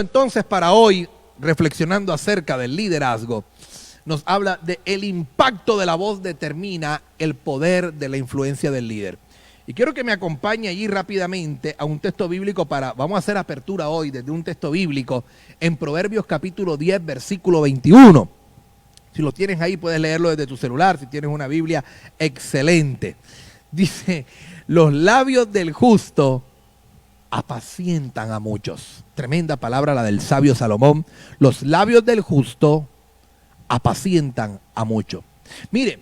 entonces para hoy, reflexionando acerca del liderazgo, nos habla de el impacto de la voz determina el poder de la influencia del líder. Y quiero que me acompañe allí rápidamente a un texto bíblico vamos a hacer apertura hoy desde un texto bíblico en Proverbios capítulo 10, versículo 21. Si lo tienes ahí puedes leerlo desde tu celular, si tienes una Biblia, excelente. Dice, los labios del justo apacientan a muchos. Tremenda palabra la del sabio Salomón. Los labios del justo apacientan a muchos. Mire,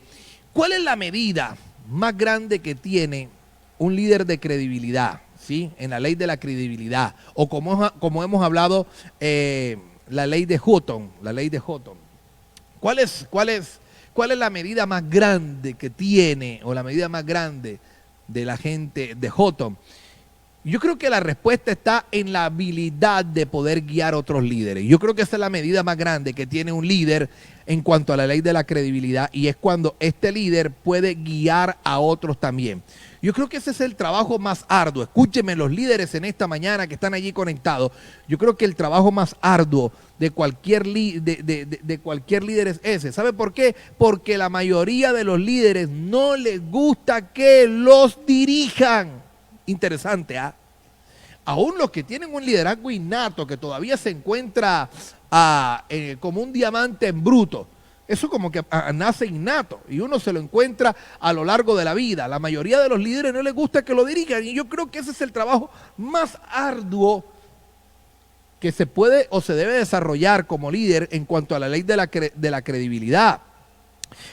¿cuál es la medida más grande que tiene un líder de credibilidad? ¿Sí? En la ley de la credibilidad. O como hemos hablado, la ley de Houghton. La ley de Houghton. ¿Cuál es la medida más grande que tiene, o la medida más grande de la gente de Houghton? Yo creo que la respuesta está en la habilidad de poder guiar a otros líderes. Yo creo que esa es la medida más grande que tiene un líder en cuanto a la ley de la credibilidad, y es cuando este líder puede guiar a otros también. Yo creo que ese es el trabajo más arduo. Escúchenme los líderes en esta mañana que están allí conectados. Yo creo que el trabajo más arduo de cualquier líder es ese. ¿Sabe por qué? Porque la mayoría de los líderes no les gusta que los dirijan. Interesante, ¿ah? Aún los que tienen un liderazgo innato, que todavía se encuentra como un diamante en bruto, eso como que nace innato y uno se lo encuentra a lo largo de la vida. La mayoría de los líderes no les gusta que lo dirijan, y yo creo que ese es el trabajo más arduo que se puede o se debe desarrollar como líder en cuanto a la ley de la credibilidad.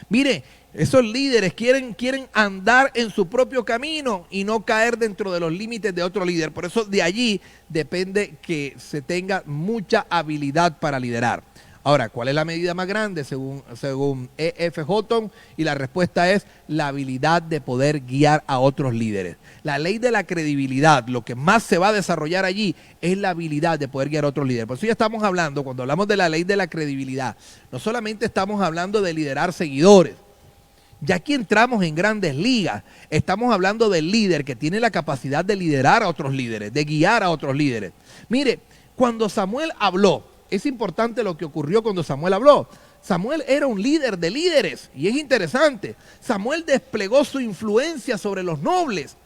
Mire, esos líderes quieren andar en su propio camino y no caer dentro de los límites de otro líder. Por eso de allí depende que se tenga mucha habilidad para liderar. Ahora, ¿cuál es la medida más grande según E.F. Houghton? Y la respuesta es la habilidad de poder guiar a otros líderes. La ley de la credibilidad, lo que más se va a desarrollar allí es la habilidad de poder guiar a otros líderes. Por eso ya estamos hablando, cuando hablamos de la ley de la credibilidad, no solamente estamos hablando de liderar seguidores. Ya aquí entramos en grandes ligas. Estamos hablando del líder que tiene la capacidad de liderar a otros líderes, de guiar a otros líderes. Mire, cuando Samuel habló, es importante lo que ocurrió cuando Samuel habló. Samuel era un líder de líderes, y es interesante. Samuel desplegó su influencia sobre los nobles.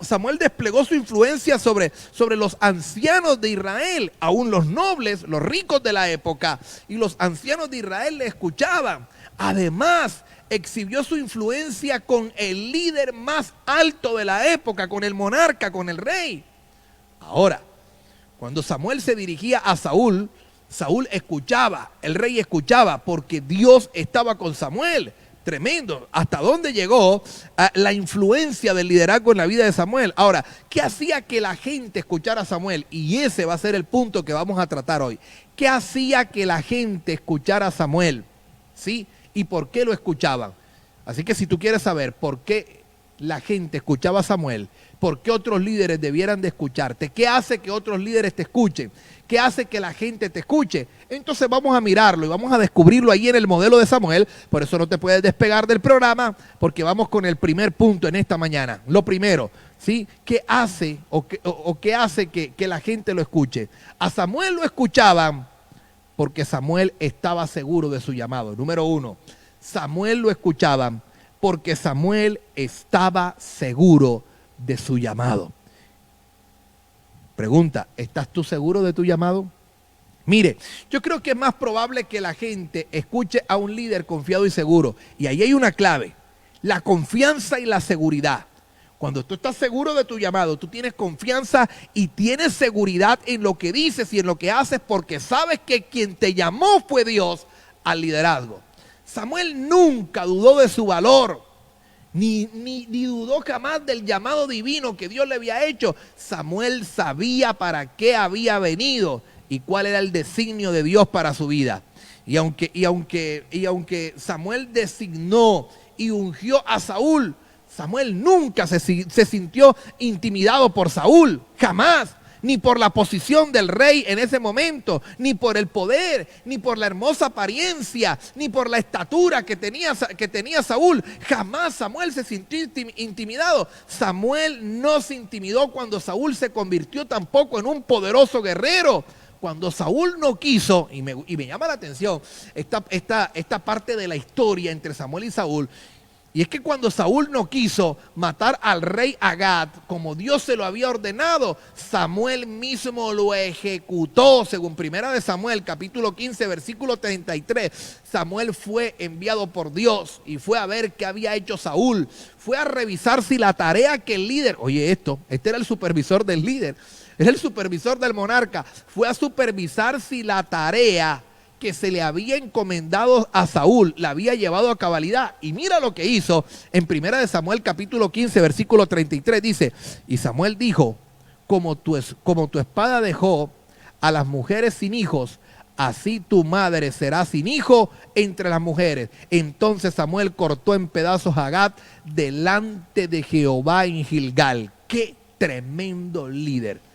Samuel desplegó su influencia sobre los ancianos de Israel. Aún los nobles, los ricos de la época y los ancianos de Israel le escuchaban. Además, exhibió su influencia con el líder más alto de la época, con el monarca, con el rey. Ahora, cuando Samuel se dirigía a Saúl, Saúl escuchaba, el rey escuchaba, porque Dios estaba con Samuel. Tremendo. ¿Hasta dónde llegó la influencia del liderazgo en la vida de Samuel? Ahora, ¿qué hacía que la gente escuchara a Samuel? Y ese va a ser el punto que vamos a tratar hoy. ¿Qué hacía que la gente escuchara a Samuel? ¿Sí? ¿Y por qué lo escuchaban? Así que si tú quieres saber por qué la gente escuchaba a Samuel, por qué otros líderes debieran de escucharte, qué hace que otros líderes te escuchen, qué hace que la gente te escuche, entonces vamos a mirarlo y vamos a descubrirlo ahí en el modelo de Samuel. Por eso no te puedes despegar del programa, porque vamos con el primer punto en esta mañana. Lo primero, ¿sí? ¿Qué hace qué hace que la gente lo escuche? A Samuel lo escuchaban porque Samuel estaba seguro de su llamado. Número uno, Samuel lo escuchaban porque Samuel estaba seguro de su llamado. Pregunta, ¿estás tú seguro de tu llamado? Mire, yo creo que es más probable que la gente escuche a un líder confiado y seguro. Y ahí hay una clave, la confianza y la seguridad. Cuando tú estás seguro de tu llamado, tú tienes confianza y tienes seguridad en lo que dices y en lo que haces, porque sabes que quien te llamó fue Dios al liderazgo. Samuel nunca dudó de su valor, ni dudó jamás del llamado divino que Dios le había hecho. Samuel sabía para qué había venido y cuál era el designio de Dios para su vida. Y aunque Samuel designó y ungió a Saúl, Samuel nunca se sintió intimidado por Saúl, jamás, ni por la posición del rey en ese momento, ni por el poder, ni por la hermosa apariencia, ni por la estatura que tenía Saúl. Jamás Samuel se sintió intimidado. Samuel no se intimidó cuando Saúl se convirtió tampoco en un poderoso guerrero, cuando Saúl no quiso, y me llama la atención esta parte de la historia entre Samuel y Saúl, y es que cuando Saúl no quiso matar al rey Agag, como Dios se lo había ordenado, Samuel mismo lo ejecutó. Según Primera de Samuel, capítulo 15, versículo 33, Samuel fue enviado por Dios y fue a ver qué había hecho Saúl. Fue a revisar si la tarea que el líder, oye este era el supervisor del líder, era el supervisor del monarca, fue a supervisar si la tarea que se le había encomendado a Saúl la había llevado a cabalidad. Y mira lo que hizo en Primera de Samuel capítulo 15 versículo 33, dice: y Samuel dijo, como tu espada dejó a las mujeres sin hijos, así tu madre será sin hijo entre las mujeres. Entonces Samuel cortó en pedazos a Agag delante de Jehová en Gilgal. ¡Qué tremendo líder!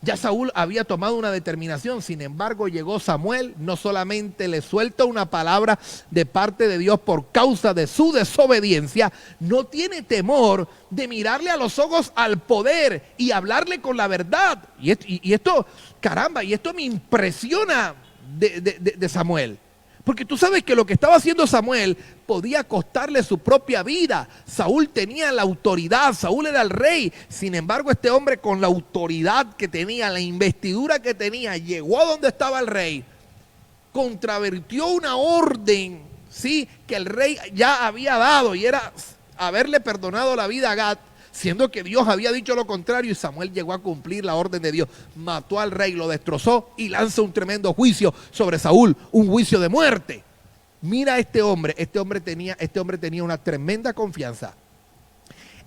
Ya Saúl había tomado una determinación, sin embargo llegó Samuel, no solamente le suelta una palabra de parte de Dios por causa de su desobediencia, no tiene temor de mirarle a los ojos al poder y hablarle con la verdad. Y esto, caramba, y esto me impresiona de Samuel. Porque tú sabes que lo que estaba haciendo Samuel podía costarle su propia vida. Saúl tenía la autoridad, Saúl era el rey. Sin embargo, este hombre, con la autoridad que tenía, la investidura que tenía, llegó a donde estaba el rey, contravertió una orden, ¿sí?, que el rey ya había dado, y era haberle perdonado la vida a Agag, siendo que Dios había dicho lo contrario, y Samuel llegó a cumplir la orden de Dios. Mató al rey, lo destrozó y lanza un tremendo juicio sobre Saúl, un juicio de muerte. Mira a este hombre tenía una tremenda confianza.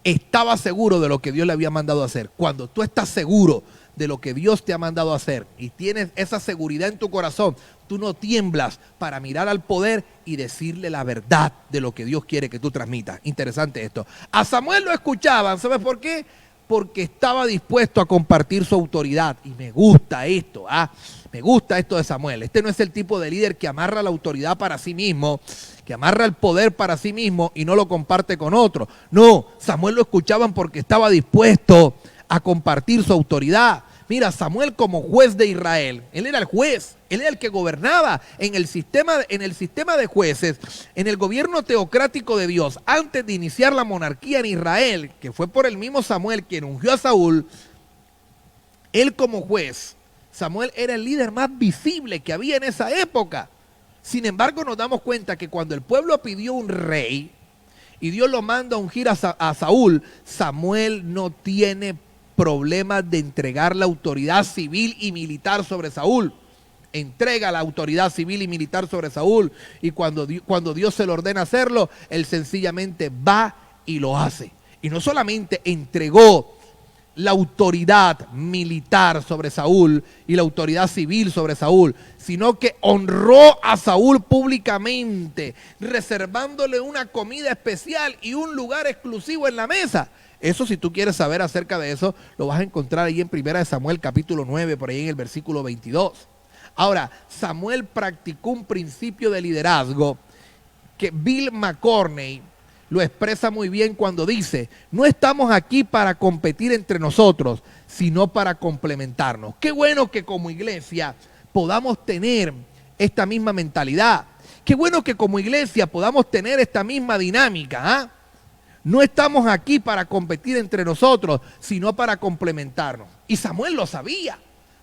Estaba seguro de lo que Dios le había mandado a hacer. Cuando tú estás seguro de lo que Dios te ha mandado a hacer y tienes esa seguridad en tu corazón, tú no tiemblas para mirar al poder y decirle la verdad de lo que Dios quiere que tú transmitas. Interesante esto. A Samuel lo escuchaban, ¿sabes por qué? Porque estaba dispuesto a compartir su autoridad. Y me gusta esto, me gusta esto de Samuel. Este no es el tipo de líder que amarra la autoridad para sí mismo, que amarra el poder para sí mismo y no lo comparte con otro. No, Samuel lo escuchaban porque estaba dispuesto a compartir su autoridad. Mira, Samuel como juez de Israel, él era el juez, él era el que gobernaba en el sistema de jueces, en el gobierno teocrático de Dios. Antes de iniciar la monarquía en Israel, que fue por el mismo Samuel quien ungió a Saúl, él como juez, Samuel era el líder más visible que había en esa época. Sin embargo, nos damos cuenta que cuando el pueblo pidió un rey y Dios lo manda a ungir a Saúl, Samuel no tiene problemas de entregar la autoridad civil y militar sobre Saúl. Entrega la autoridad civil y militar sobre Saúl, y cuando Dios se le ordena hacerlo, él sencillamente va y lo hace. Y no solamente entregó la autoridad militar sobre Saúl y la autoridad civil sobre Saúl, sino que honró a Saúl públicamente, reservándole una comida especial y un lugar exclusivo en la mesa. Eso, si tú quieres saber acerca de eso, lo vas a encontrar ahí en Primera de Samuel capítulo 9, por ahí en el versículo 22. Ahora, Samuel practicó un principio de liderazgo que Bill McCorney lo expresa muy bien cuando dice: no estamos aquí para competir entre nosotros, sino para complementarnos. Qué bueno que como iglesia podamos tener esta misma mentalidad. Qué bueno que como iglesia podamos tener esta misma dinámica, No estamos aquí para competir entre nosotros, sino para complementarnos. Y Samuel lo sabía.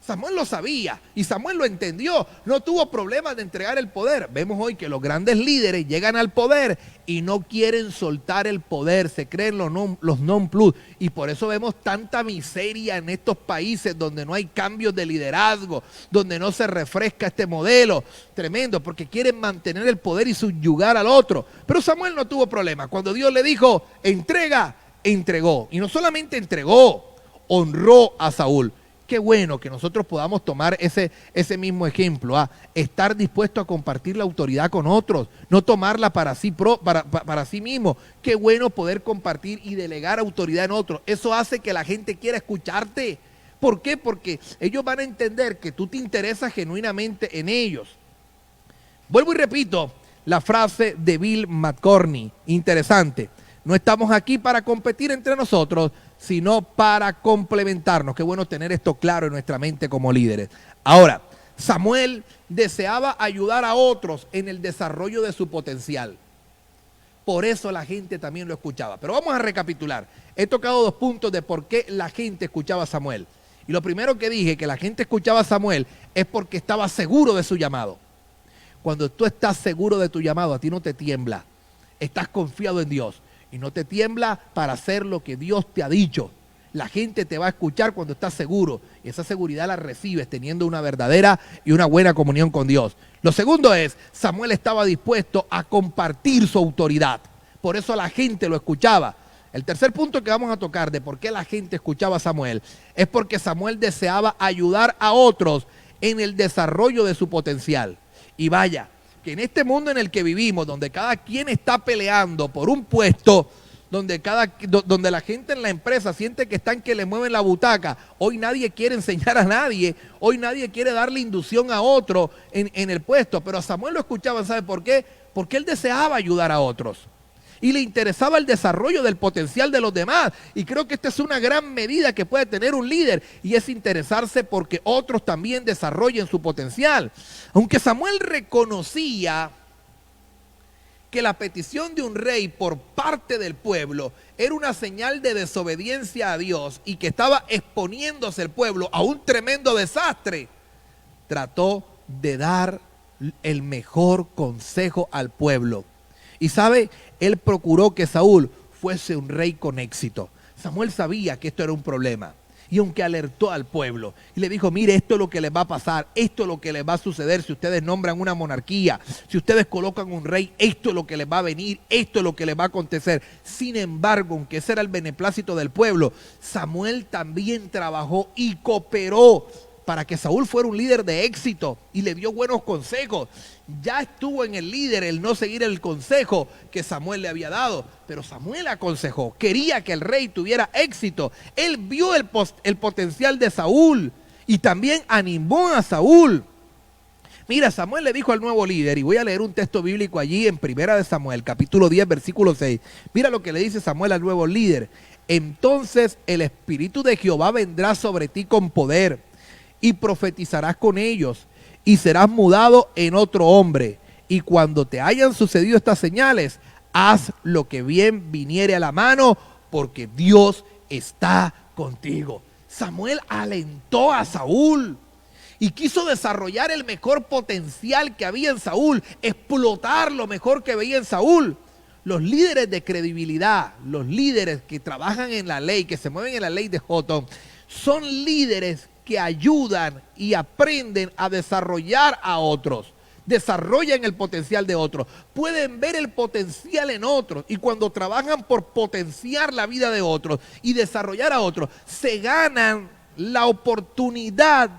Samuel lo sabía y Samuel lo entendió. No tuvo problemas de entregar el poder. Vemos hoy que los grandes líderes llegan al poder y no quieren soltar el poder. Se creen los non plus. Y por eso vemos tanta miseria en estos países donde no hay cambios de liderazgo, donde no se refresca este modelo. Tremendo, porque quieren mantener el poder y subyugar al otro. Pero Samuel no tuvo problema. Cuando Dios le dijo, entrega, entregó. Y no solamente entregó, honró a Saúl. Qué bueno que nosotros podamos tomar ese mismo ejemplo, estar dispuesto a compartir la autoridad con otros, no tomarla para sí mismo. Qué bueno poder compartir y delegar autoridad en otros. Eso hace que la gente quiera escucharte. ¿Por qué? Porque ellos van a entender que tú te interesas genuinamente en ellos. Vuelvo y repito la frase de Bill McCorney, interesante. No estamos aquí para competir entre nosotros, sino para complementarnos. Qué bueno tener esto claro en nuestra mente como líderes. Ahora, Samuel deseaba ayudar a otros en el desarrollo de su potencial. Por eso la gente también lo escuchaba. Pero vamos a recapitular. He tocado 2 puntos de por qué la gente escuchaba a Samuel. Y lo primero que dije, que la gente escuchaba a Samuel, es porque estaba seguro de su llamado. Cuando tú estás seguro de tu llamado, a ti no te tiembla. Estás confiado en Dios. Y no te tiembla para hacer lo que Dios te ha dicho. La gente te va a escuchar cuando estás seguro. Y esa seguridad la recibes teniendo una verdadera y una buena comunión con Dios. Lo segundo es, Samuel estaba dispuesto a compartir su autoridad. Por eso la gente lo escuchaba. El tercer punto que vamos a tocar de por qué la gente escuchaba a Samuel es porque Samuel deseaba ayudar a otros en el desarrollo de su potencial. Y vaya, que en este mundo en el que vivimos, donde cada quien está peleando por un puesto, donde la gente en la empresa siente que están que le mueven la butaca, hoy nadie quiere enseñar a nadie, hoy nadie quiere darle inducción a otro en el puesto, pero a Samuel lo escuchaban, ¿sabe por qué? Porque él deseaba ayudar a otros y le interesaba el desarrollo del potencial de los demás, y creo que esta es una gran medida que puede tener un líder, y es interesarse porque otros también desarrollen su potencial. Aunque Samuel reconocía que la petición de un rey por parte del pueblo era una señal de desobediencia a Dios y que estaba exponiéndose el pueblo a un tremendo desastre, trató de dar el mejor consejo al pueblo. Y sabe, él procuró que Saúl fuese un rey con éxito. Samuel sabía que esto era un problema. Y aunque alertó al pueblo y le dijo, mire, esto es lo que les va a pasar, esto es lo que les va a suceder si ustedes nombran una monarquía, si ustedes colocan un rey, esto es lo que les va a venir, esto es lo que les va a acontecer. Sin embargo, aunque ese era el beneplácito del pueblo, Samuel también trabajó y cooperó para que Saúl fuera un líder de éxito y le dio buenos consejos. Ya estuvo en el líder el no seguir el consejo que Samuel le había dado, pero Samuel aconsejó, quería que el rey tuviera éxito. Él vio el potencial de Saúl y también animó a Saúl. Mira, Samuel le dijo al nuevo líder, y voy a leer un texto bíblico allí en 1 de Samuel, capítulo 10, versículo 6. Mira lo que le dice Samuel al nuevo líder. Entonces el Espíritu de Jehová vendrá sobre ti con poder, y profetizarás con ellos, y serás mudado en otro hombre. Y cuando te hayan sucedido estas señales, haz lo que bien viniere a la mano, porque Dios está contigo. Samuel alentó a Saúl y quiso desarrollar el mejor potencial que había en Saúl, explotar lo mejor que veía en Saúl. Los líderes de credibilidad, los líderes que trabajan en la ley, que se mueven en la ley de Jotón, son líderes que ayudan y aprenden a desarrollar a otros, desarrollan el potencial de otros, pueden ver el potencial en otros, y cuando trabajan por potenciar la vida de otros y desarrollar a otros, se ganan la oportunidad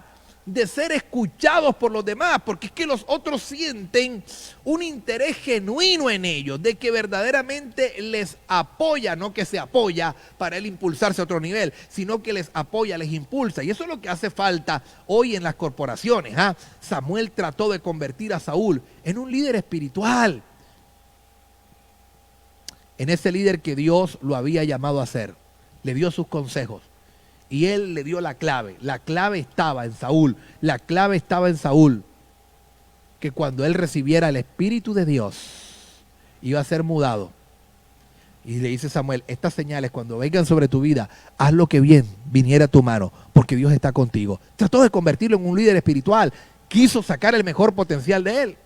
de ser escuchados por los demás, porque es que los otros sienten un interés genuino en ellos, de que verdaderamente les apoya, no que se apoya para él impulsarse a otro nivel, sino que les apoya, les impulsa. Y eso es lo que hace falta hoy en las corporaciones. Samuel trató de convertir a Saúl en un líder espiritual, en ese líder que Dios lo había llamado a ser. Le dio sus consejos. Y él le dio la clave. La clave estaba en Saúl. La clave estaba en Saúl. Que cuando él recibiera el Espíritu de Dios, iba a ser mudado. Y le dice Samuel, estas señales cuando vengan sobre tu vida, haz lo que bien viniera a tu mano, porque Dios está contigo. Trató de convertirlo en un líder espiritual. Quiso sacar el mejor potencial de él.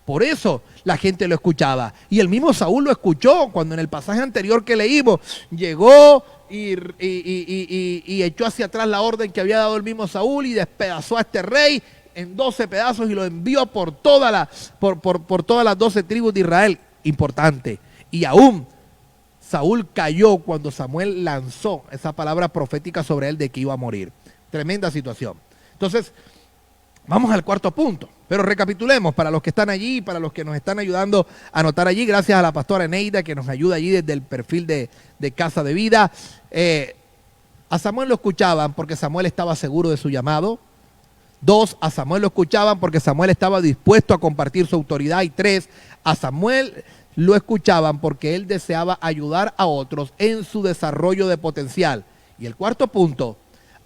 Por eso la gente lo escuchaba. Y el mismo Saúl lo escuchó cuando en el pasaje anterior que leímos, llegó y echó hacia atrás la orden que había dado el mismo Saúl y despedazó a este rey en 12 pedazos y lo envió por todas las 12 tribus de Israel. Importante. Y aún Saúl cayó cuando Samuel lanzó esa palabra profética sobre él de que iba a morir. Tremenda situación. Entonces, vamos al cuarto punto. Pero recapitulemos para los que están allí, para los que nos están ayudando a anotar allí. Gracias a la pastora Eneida que nos ayuda allí desde el perfil de Casa de Vida. A Samuel lo escuchaban porque Samuel estaba seguro de su llamado. 2, a Samuel lo escuchaban porque Samuel estaba dispuesto a compartir su autoridad. Y 3, a Samuel lo escuchaban porque él deseaba ayudar a otros en su desarrollo de potencial. Y el cuarto punto,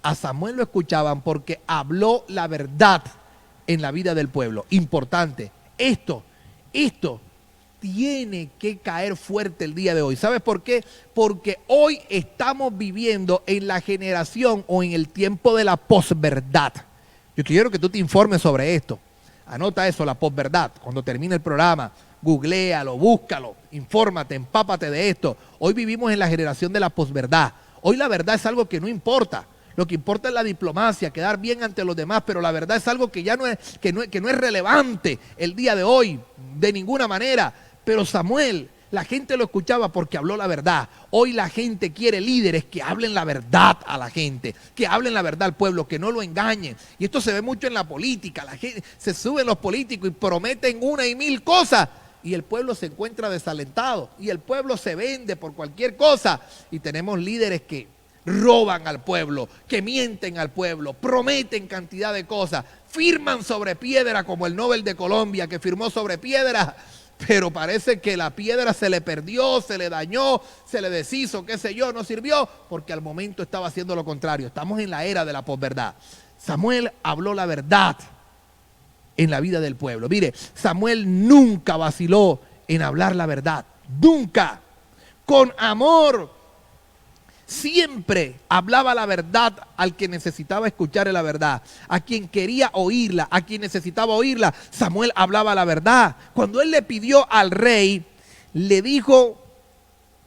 A Samuel lo escuchaban porque habló la verdad en la vida del pueblo. Importante. Esto tiene que caer fuerte el día de hoy. ¿Sabes por qué? Porque hoy estamos viviendo en la generación o en el tiempo de la posverdad. Yo quiero que tú te informes sobre esto. Anota eso, la posverdad. Cuando termine el programa, googléalo, búscalo, infórmate, empápate de esto. Hoy vivimos en la generación de la posverdad. Hoy la verdad es algo que no importa. Lo que importa es la diplomacia, quedar bien ante los demás, pero la verdad es algo que ya no es, que no es relevante el día de hoy, de ninguna manera. Pero Samuel, la gente lo escuchaba porque habló la verdad. Hoy la gente quiere líderes que hablen la verdad a la gente, que hablen la verdad al pueblo, que no lo engañen. Y esto se ve mucho en la política. La gente, se suben los políticos y prometen una y mil cosas. Y el pueblo se encuentra desalentado. Y el pueblo se vende por cualquier cosa. Y tenemos líderes que roban al pueblo, que mienten al pueblo, prometen cantidad de cosas, firman sobre piedra como el Nobel de Colombia que firmó sobre piedra, pero parece que la piedra se le perdió, se le dañó, se le deshizo, qué sé yo, no sirvió, porque al momento estaba haciendo lo contrario. Estamos en la era de la posverdad. Samuel habló la verdad en la vida del pueblo. Mire, Samuel nunca vaciló en hablar la verdad, nunca, con amor. Siempre hablaba la verdad al que necesitaba escuchar la verdad, a quien quería oírla, a quien necesitaba oírla. Samuel hablaba la verdad. Cuando él le pidió al rey, le dijo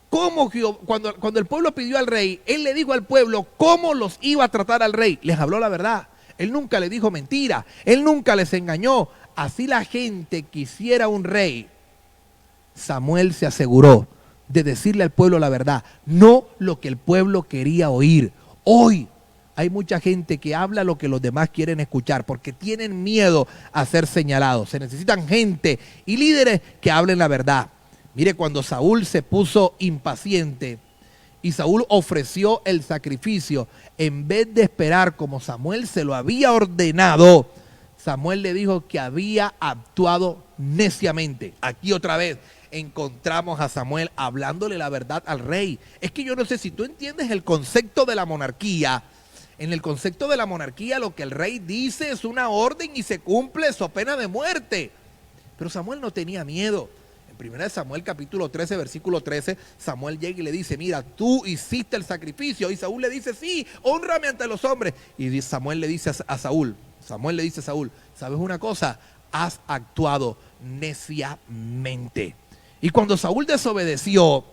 cómo, cuando el pueblo pidió al rey, él le dijo al pueblo cómo los iba a tratar al rey. Les habló la verdad. Él nunca le dijo mentira, él nunca les engañó. Así la gente quisiera un rey. Samuel se aseguró de decirle al pueblo la verdad, no lo que el pueblo quería oír. Hoy hay mucha gente que habla lo que los demás quieren escuchar porque tienen miedo a ser señalados. Se necesitan gente y líderes que hablen la verdad. Mire, cuando Saúl se puso impaciente y Saúl ofreció el sacrificio, en vez de esperar como Samuel se lo había ordenado, Samuel le dijo que había actuado neciamente. Aquí otra vez encontramos a Samuel hablándole la verdad al rey. Es que yo no sé si tú entiendes el concepto de la monarquía. En el concepto de la monarquía lo que el rey dice es una orden y se cumple so pena de muerte. Pero Samuel no tenía miedo. En 1 Samuel capítulo 13, versículo 13, Samuel llega y le dice, mira, tú hiciste el sacrificio. Y Saúl le dice, sí, hónrame ante los hombres. Y Samuel le dice a Saúl, ¿sabes una cosa? Has actuado neciamente. Y cuando Saúl desobedeció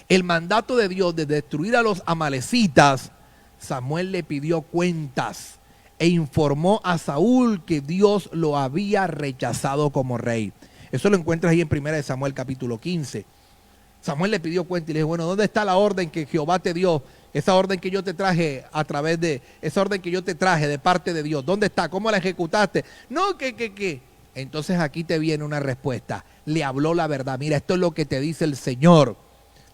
el mandato de Dios de destruir a los amalecitas, Samuel le pidió cuentas e informó a Saúl que Dios lo había rechazado como rey. Eso lo encuentras ahí en 1 Samuel capítulo 15. Samuel le pidió cuenta y le dijo, bueno, ¿dónde está la orden que Jehová te dio? Esa orden que yo te traje de parte de Dios. ¿Dónde está? ¿Cómo la ejecutaste? No, que. Entonces aquí te viene una respuesta. Le habló la verdad. Mira, esto es lo que te dice el Señor.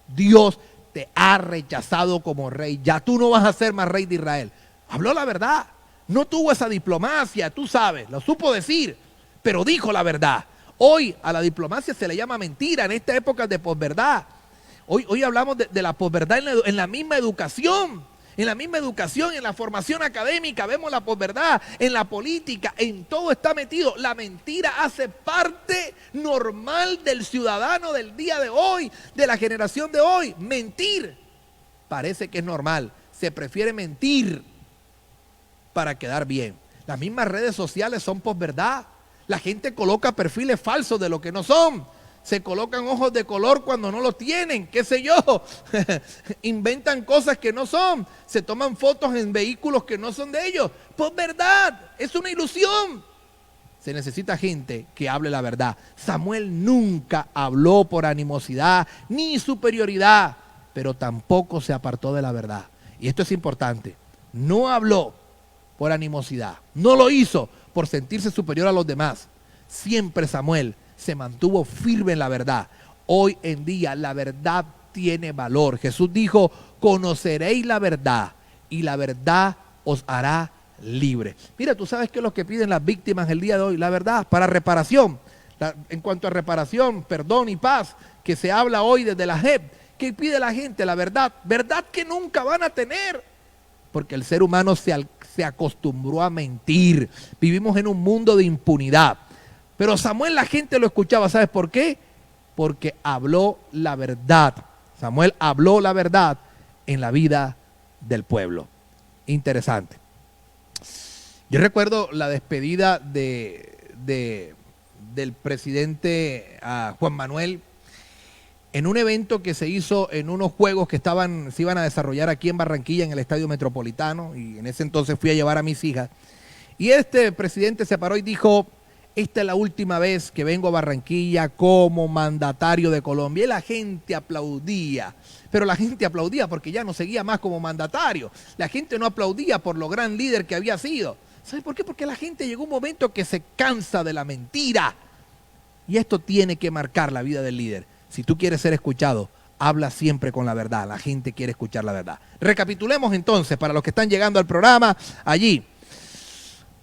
Dios te ha rechazado como rey. Ya tú no vas a ser más rey de Israel. Habló la verdad. No tuvo esa diplomacia, tú sabes, lo supo decir, pero dijo la verdad. Hoy a la diplomacia se le llama mentira en esta época de posverdad. Hoy hablamos de la posverdad en la misma educación. En la misma educación, en la formación académica, vemos la posverdad, en la política, en todo está metido. La mentira hace parte normal del ciudadano del día de hoy, de la generación de hoy. Mentir parece que es normal. Se prefiere mentir para quedar bien. Las mismas redes sociales son posverdad. La gente coloca perfiles falsos de lo que no son. Se colocan ojos de color cuando no los tienen, qué sé yo. Inventan cosas que no son. Se toman fotos en vehículos que no son de ellos. Pues verdad, es una ilusión. Se necesita gente que hable la verdad. Samuel nunca habló por animosidad ni superioridad, pero tampoco se apartó de la verdad. Y esto es importante. No habló por animosidad. No lo hizo por sentirse superior a los demás. Siempre Samuel se mantuvo firme en la verdad. Hoy en día la verdad tiene valor. Jesús dijo, conoceréis la verdad y la verdad os hará libre. Mira, tú sabes qué es lo que piden las víctimas el día de hoy, la verdad, para reparación. En cuanto a reparación, perdón y paz, que se habla hoy desde la JEP, ¿qué pide la gente? La verdad. Verdad que nunca van a tener, porque el ser humano se acostumbró a mentir. Vivimos en un mundo de impunidad. Pero Samuel, la gente lo escuchaba. ¿Sabes por qué? Porque habló la verdad. Samuel habló la verdad en la vida del pueblo. Interesante. Yo recuerdo la despedida del presidente Juan Manuel en un evento que se hizo en unos juegos que se iban a desarrollar aquí en Barranquilla, en el Estadio Metropolitano, y en ese entonces fui a llevar a mis hijas. Y este presidente se paró y dijo: esta es la última vez que vengo a Barranquilla como mandatario de Colombia. Y la gente aplaudía, pero la gente aplaudía porque ya no seguía más como mandatario. La gente no aplaudía por lo gran líder que había sido. ¿Sabe por qué? Porque la gente llegó un momento que se cansa de la mentira. Y esto tiene que marcar la vida del líder. Si tú quieres ser escuchado, habla siempre con la verdad. La gente quiere escuchar la verdad. Recapitulemos entonces para los que están llegando al programa allí.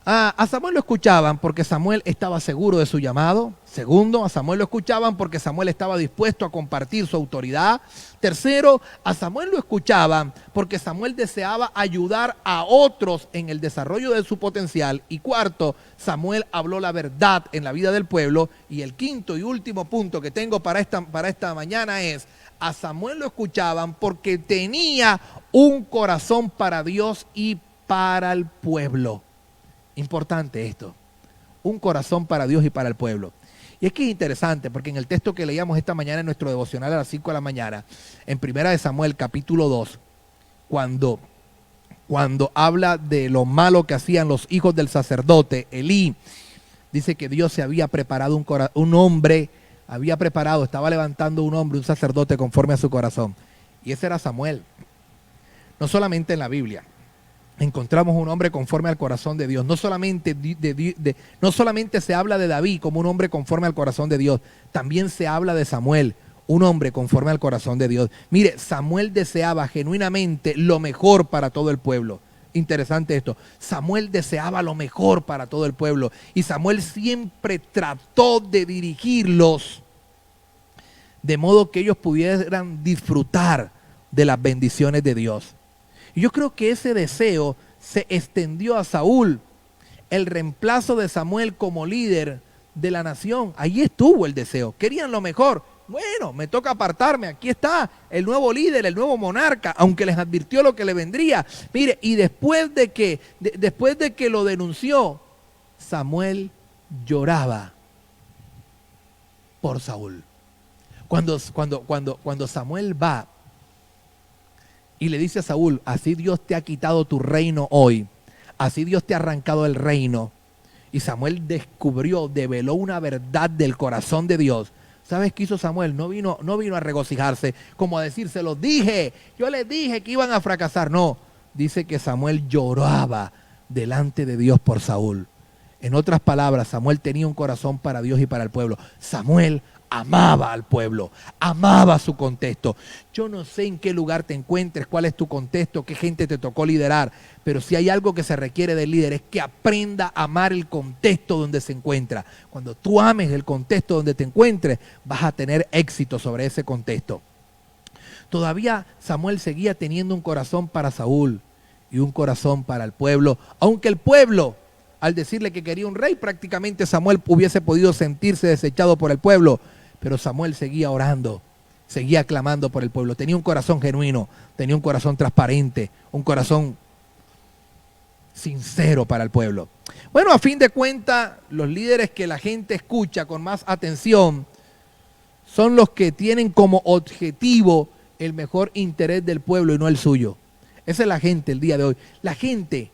A Samuel lo escuchaban porque Samuel estaba seguro de su llamado. Segundo, a Samuel lo escuchaban porque Samuel estaba dispuesto a compartir su autoridad. Tercero, a Samuel lo escuchaban porque Samuel deseaba ayudar a otros en el desarrollo de su potencial. Y cuarto, Samuel habló la verdad en la vida del pueblo. Y el quinto y último punto que tengo para esta mañana es: a Samuel lo escuchaban porque tenía un corazón para Dios y para el pueblo. Importante esto, un corazón para Dios y para el pueblo. Y es que es interesante porque en el texto que leíamos esta mañana en nuestro devocional a las 5 de la mañana, en 1 Samuel capítulo 2, cuando habla de lo malo que hacían los hijos del sacerdote Elí, dice que Dios se había preparado estaba levantando un hombre, un sacerdote conforme a su corazón. Y ese era Samuel. No solamente en la Biblia encontramos un hombre conforme al corazón de Dios. No solamente se habla de David como un hombre conforme al corazón de Dios, también se habla de Samuel, un hombre conforme al corazón de Dios. Mire, Samuel deseaba genuinamente lo mejor para todo el pueblo. Interesante esto. Samuel deseaba lo mejor para todo el pueblo y Samuel siempre trató de dirigirlos de modo que ellos pudieran disfrutar de las bendiciones de Dios. Y yo creo que ese deseo se extendió a Saúl, el reemplazo de Samuel como líder de la nación. Ahí estuvo el deseo. Querían lo mejor. Bueno, me toca apartarme. Aquí está el nuevo líder, el nuevo monarca, aunque les advirtió lo que le vendría. Mire, y después de que lo denunció, Samuel lloraba por Saúl. Cuando Samuel va y le dice a Saúl: así Dios te ha quitado tu reino hoy, así Dios te ha arrancado el reino. Y Samuel develó una verdad del corazón de Dios. ¿Sabes qué hizo Samuel? No vino a regocijarse, como a decir: se los dije, yo les dije que iban a fracasar. No, dice que Samuel lloraba delante de Dios por Saúl. En otras palabras, Samuel tenía un corazón para Dios y para el pueblo. Samuel amaba al pueblo, amaba su contexto. Yo no sé en qué lugar te encuentres, cuál es tu contexto, qué gente te tocó liderar, pero si hay algo que se requiere del líder es que aprenda a amar el contexto donde se encuentra. Cuando tú ames el contexto donde te encuentres, vas a tener éxito sobre ese contexto. Todavía Samuel seguía teniendo un corazón para Saúl y un corazón para el pueblo, aunque el pueblo, al decirle que quería un rey, prácticamente Samuel hubiese podido sentirse desechado por el pueblo. Pero Samuel seguía orando, seguía clamando por el pueblo. Tenía un corazón genuino, tenía un corazón transparente, un corazón sincero para el pueblo. Bueno, a fin de cuentas, los líderes que la gente escucha con más atención son los que tienen como objetivo el mejor interés del pueblo y no el suyo. Esa es la gente el día de hoy. La gente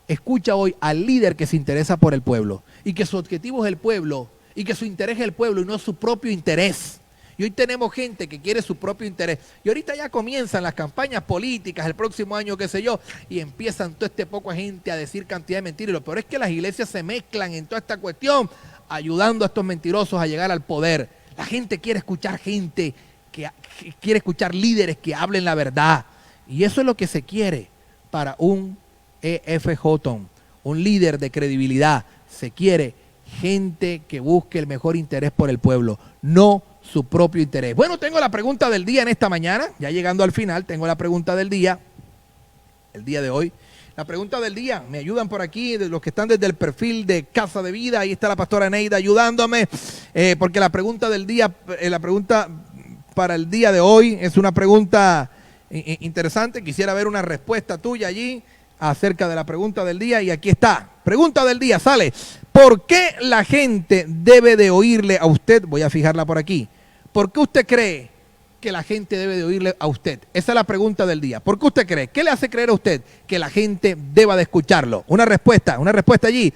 escucha hoy al líder que se interesa por el pueblo y que su objetivo es el pueblo y que su interés es el pueblo y no su propio interés. Y hoy tenemos gente que quiere su propio interés. Y ahorita ya comienzan las campañas políticas el próximo año, qué sé yo, y empiezan toda esta poca gente a decir cantidad de mentiras. Y lo peor es que las iglesias se mezclan en toda esta cuestión, ayudando a estos mentirosos a llegar al poder. La gente quiere escuchar que quiere escuchar líderes que hablen la verdad. Y eso es lo que se quiere para un EFJ, un líder de credibilidad. Se quiere gente que busque el mejor interés por el pueblo, no su propio interés. Bueno, tengo la pregunta del día en esta mañana, ya llegando al final, tengo la pregunta del día. el día de hoy. La pregunta del día, me ayudan por aquí, de los que están desde el perfil de Casa de Vida, ahí está la pastora Neida ayudándome, porque la pregunta del día, la pregunta para el día de hoy es una pregunta interesante. Quisiera ver una respuesta tuya allí acerca de la pregunta del día, y aquí está. Pregunta del día, sale: ¿por qué la gente debe de oírle a usted? Voy a fijarla por aquí. ¿Por qué usted cree que la gente debe de oírle a usted? Esa es la pregunta del día. ¿Por qué usted cree? ¿Qué le hace creer a usted que la gente deba de escucharlo? Una respuesta allí.